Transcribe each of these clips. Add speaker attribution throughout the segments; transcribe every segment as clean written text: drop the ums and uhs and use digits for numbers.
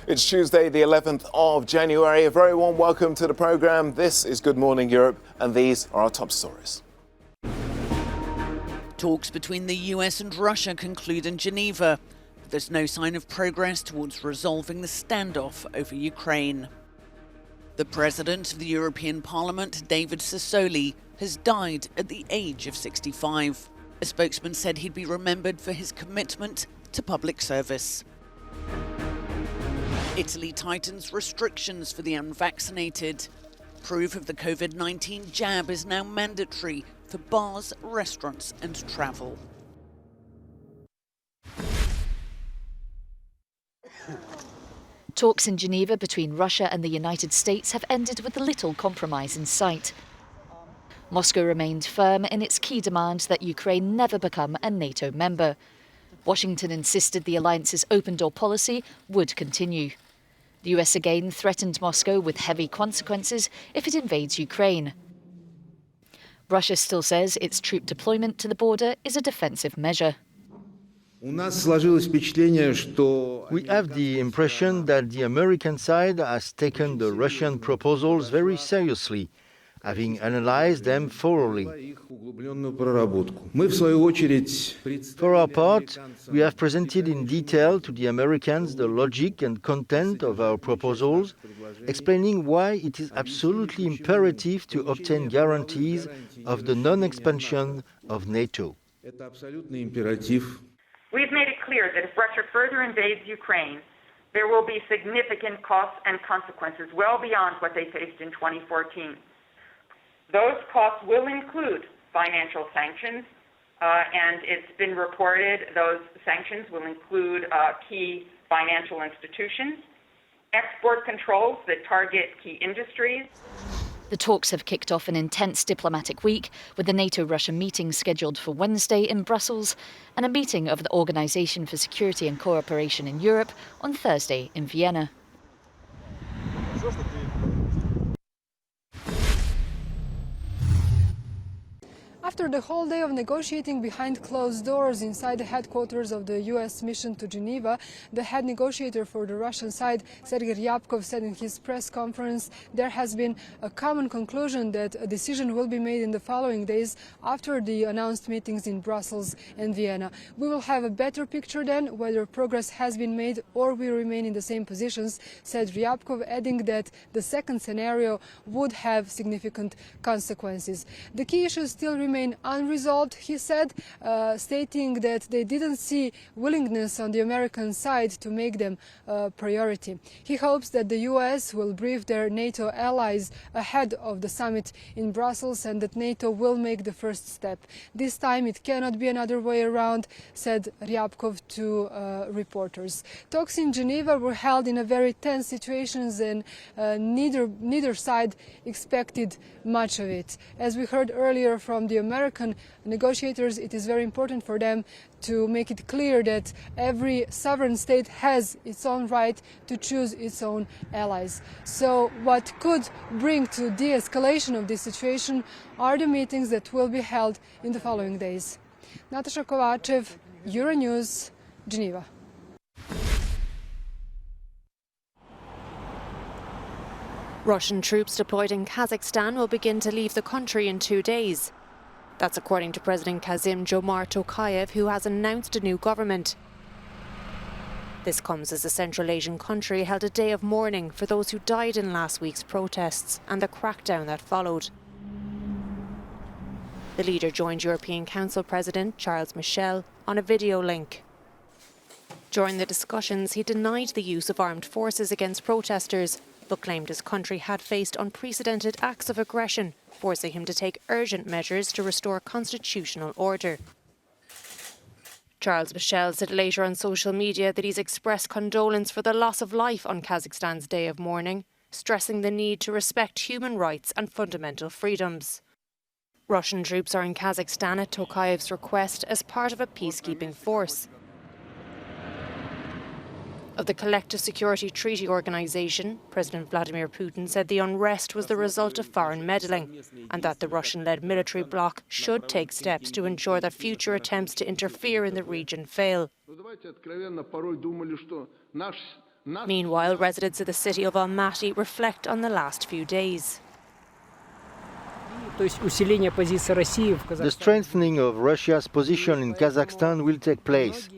Speaker 1: It's Tuesday, the 11th of January. A very warm welcome to the programme. This is Good Morning Europe, and these are our top stories.
Speaker 2: Talks between the US and Russia conclude in Geneva. But there's no sign of progress towards resolving the standoff over Ukraine. The President of the European Parliament, David Sassoli, has died at the age of 65. A spokesman said he'd be remembered for his commitment to public service. Italy tightens restrictions for the unvaccinated. Proof of the COVID-19 jab is now mandatory for bars, restaurants and travel.
Speaker 3: Talks in Geneva between Russia and the United States have ended with little compromise in sight. Moscow remained firm in its key demand that Ukraine never become a NATO member. Washington insisted the alliance's open-door policy would continue. The US again threatened Moscow with heavy consequences if it invades Ukraine. Russia still says its troop deployment to the border is a defensive measure.
Speaker 4: We have the impression that the American side has taken the Russian proposals very seriously, having analyzed them thoroughly. For our part, we have presented in detail to the Americans the logic and content of our proposals, explaining why it is absolutely imperative to obtain guarantees of the non-expansion of NATO.
Speaker 5: We've made it clear that if Russia further invades Ukraine, there will be significant costs and consequences well beyond what they faced in 2014. Those costs will include financial sanctions, and it's been reported those sanctions will include key financial institutions, export controls that target key industries.
Speaker 3: The talks have kicked off an intense diplomatic week, with the NATO-Russia meeting scheduled for Wednesday in Brussels and a meeting of the Organisation for Security and Cooperation in Europe on Thursday in Vienna.
Speaker 6: After the whole day of negotiating behind closed doors inside the headquarters of the US mission to Geneva, the head negotiator for the Russian side, Sergei Ryabkov, said in his press conference there has been a common conclusion that a decision will be made in the following days after the announced meetings in Brussels and Vienna. We will have a better picture then whether progress has been made or we remain in the same positions, said Ryabkov, adding that the second scenario would have significant consequences. The key issues still remain unresolved, he said, stating that they didn't see willingness on the American side to make them a priority. He hopes that the US will brief their NATO allies ahead of the summit in Brussels and that NATO will make the first step. This time it cannot be another way around, said Ryabkov to reporters. Talks in Geneva were held in a very tense situation and neither side expected much of it. As we heard earlier from the American negotiators, it is very important for them to make it clear that every sovereign state has its own right to choose its own allies. So what could bring to de-escalation of this situation are the meetings that will be held in the following days. Natasha Kovacev, Euronews, Geneva.
Speaker 7: Russian troops deployed in Kazakhstan will begin to leave the country in 2 days. That's according to President Kassym-Jomart Tokayev, who has announced a new government. This comes as the Central Asian country held a day of mourning for those who died in last week's protests and the crackdown that followed. The leader joined European Council President Charles Michel on a video link. During the discussions, he denied the use of armed forces against protesters, but claimed his country had faced unprecedented acts of aggression, forcing him to take urgent measures to restore constitutional order. Charles Michel said later on social media that he's expressed condolence for the loss of life on Kazakhstan's day of mourning, stressing the need to respect human rights and fundamental freedoms. Russian troops are in Kazakhstan at Tokayev's request as part of a peacekeeping force. Of the Collective Security Treaty Organization, President Vladimir Putin said the unrest was the result of foreign meddling and that the Russian-led military bloc should take steps to ensure that future attempts to interfere in the region fail. Meanwhile, residents of the city of Almaty reflect on the last few days.
Speaker 4: The strengthening of Russia's position in Kazakhstan will take place.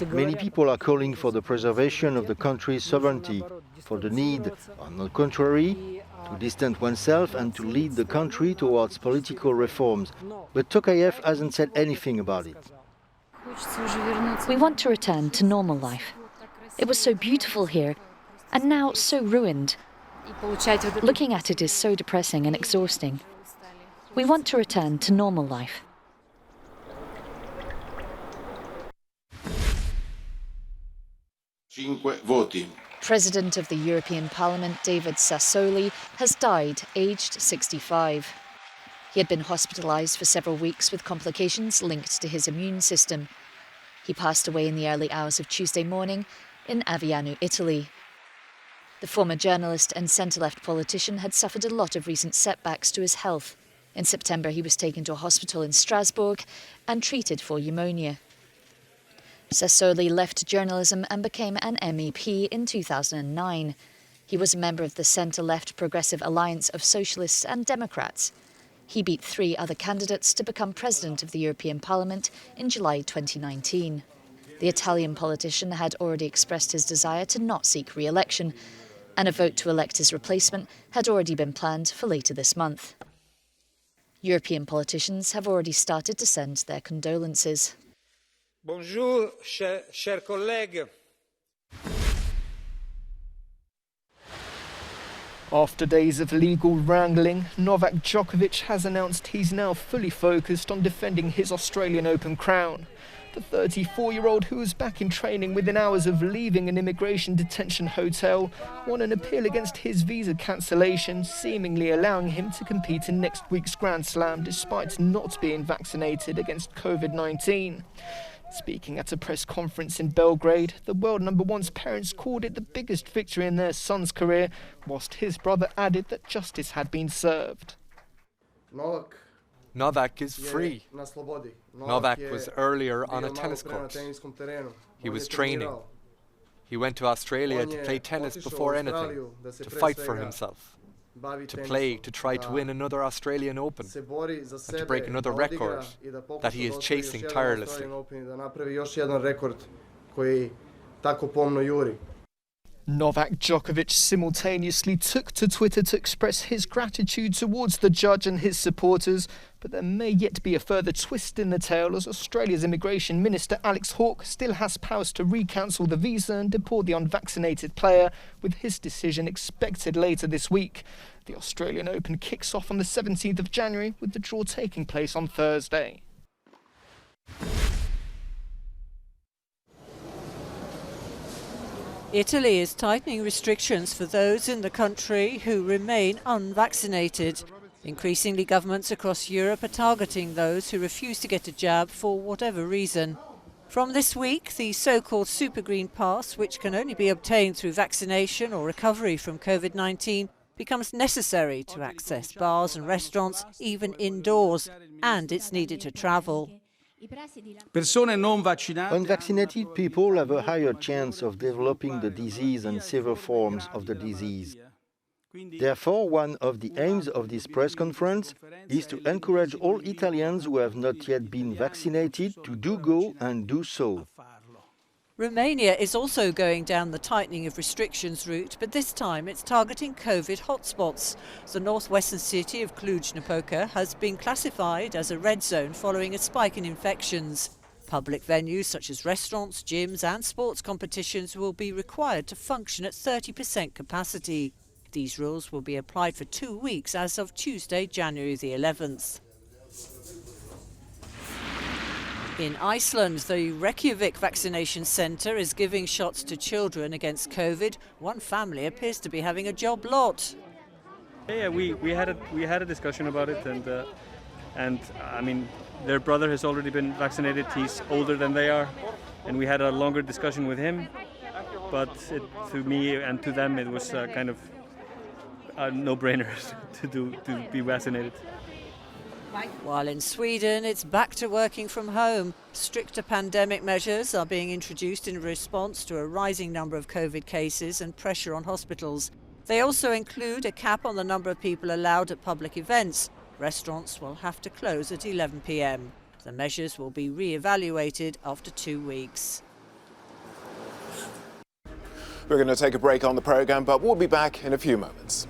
Speaker 4: Many people are calling for the preservation of the country's sovereignty, for the need, on the contrary, to distance oneself and to lead the country towards political reforms. But Tokayev hasn't said anything about it.
Speaker 3: We want to return to normal life. It was so beautiful here, and now so ruined. Looking at it is so depressing and exhausting. We want to return to normal life. President of the European Parliament, David Sassoli, has died, aged 65. He had been hospitalised for several weeks with complications linked to his immune system. He passed away in the early hours of Tuesday morning in Aviano, Italy. The former journalist and centre-left politician had suffered a lot of recent setbacks to his health. In September, he was taken to a hospital in Strasbourg and treated for pneumonia. Sassoli left journalism and became an MEP in 2009. He was a member of the centre-left Progressive Alliance of Socialists and Democrats. He beat 3 other candidates to become president of the European Parliament in July 2019. The Italian politician had already expressed his desire to not seek re-election, and a vote to elect his replacement had already been planned for later this month. European politicians have already started to send their condolences.
Speaker 8: Bonjour, chers collègues.
Speaker 9: After days of legal wrangling, Novak Djokovic has announced he's now fully focused on defending his Australian Open crown. The 34-year-old, who was back in training within hours of leaving an immigration detention hotel, won an appeal against his visa cancellation, seemingly allowing him to compete in next week's Grand Slam despite not being vaccinated against COVID-19. Speaking at a press conference in Belgrade, the world number one's parents called it the biggest victory in their son's career, whilst his brother added that justice had been served.
Speaker 10: Novak is free. Novak was earlier on a tennis court. He was training. He went to Australia to play tennis before anything, to fight for himself, to play, to try to win another Australian Open, and to break another record that he is chasing tirelessly.
Speaker 9: Novak Djokovic simultaneously took to Twitter to express his gratitude towards the judge and his supporters, but there may yet be a further twist in the tale as Australia's Immigration Minister Alex Hawke still has powers to re-cancel the visa and deport the unvaccinated player, with his decision expected later this week. The Australian Open kicks off on the 17th of January, with the draw taking place on Thursday.
Speaker 11: Italy is tightening restrictions for those in the country who remain unvaccinated. Increasingly, governments across Europe are targeting those who refuse to get a jab for whatever reason. From this week, the so-called Super Green Pass, which can only be obtained through vaccination or recovery from COVID-19, becomes necessary to access bars and restaurants, even indoors, and it's needed to travel.
Speaker 4: Unvaccinated people have a higher chance of developing the disease and severe forms of the disease. Therefore, one of the aims of this press conference is to encourage all Italians who have not yet been vaccinated to go and do so.
Speaker 11: Romania is also going down the tightening of restrictions route, but this time it's targeting COVID hotspots. The northwestern city of Cluj-Napoca has been classified as a red zone following a spike in infections. Public venues such as restaurants, gyms and sports competitions will be required to function at 30% capacity. These rules will be applied for 2 weeks as of Tuesday, January the 11th. In Iceland, the Reykjavik vaccination centre is giving shots to children against COVID. One family appears to be having a job lot.
Speaker 12: Yeah, we had a discussion about it, and I mean, their brother has already been vaccinated. He's older than they are, and we had a longer discussion with him. But to me and to them, it was kind of a no-brainer to be vaccinated.
Speaker 11: While in Sweden, it's back to working from home. Stricter pandemic measures are being introduced in response to a rising number of COVID cases and pressure on hospitals. They also include a cap on the number of people allowed at public events. Restaurants will have to close at 11 p.m. The measures will be re-evaluated after 2 weeks.
Speaker 1: We're going to take a break on the programme, but we'll be back in a few moments.